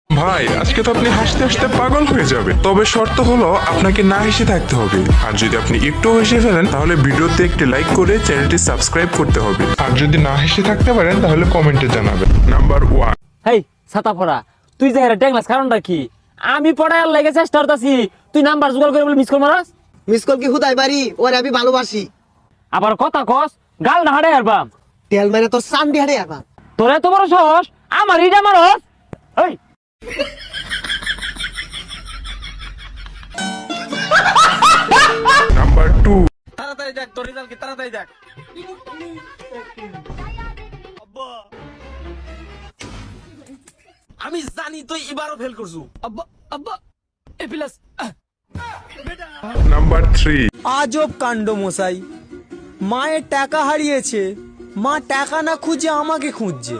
ভাই আজকে তো আপনি হাসতে হাসতে পাগল হয়ে যাবে, তবে শর্ত হলো আপনাকে না হেসে থাকতে হবে। আর যদি আপনি একটু হেসে ফেলেন তাহলে ভিডিওতে একটি লাইক করে চ্যানেলটি সাবস্ক্রাইব করতে হবে। আর যদি না হেসে থাকতে পারেন তাহলে কমেন্টে জানাবেন। নাম্বার 1। হেই ছাতা পড়া, তুই যে টেকলাস কারণটা কি? আমি পড়ায় লেগে চেষ্টা করতেছি, তুই নাম্বার জোগাড় করে বলে মিস কল মারাস। মিস কল কি হুদাই বাড়ি, ওরে আমি ভালোবাসি। আবার কথা কস, গাল না হাড়ে আরবাম। তেল মেরে তোর সান্ডি হারে আবার। তোরে তো বড় সাহস, আমার ইটা মারস। এই নাম্বার 2। তাড়াতাড়ি দেখ তোর রেজাল্ট কি, তাড়াতাড়ি দেখ। আমি জানি তুই এবারও ফেল করছু। আব্বা আব্বা এ প্লাস। নাম্বার 3। আজব কাণ্ড মশাই, মায়ের টাকা হারিয়েছে, মা টাকা না খুঁজে আমাকে খুঁজছে।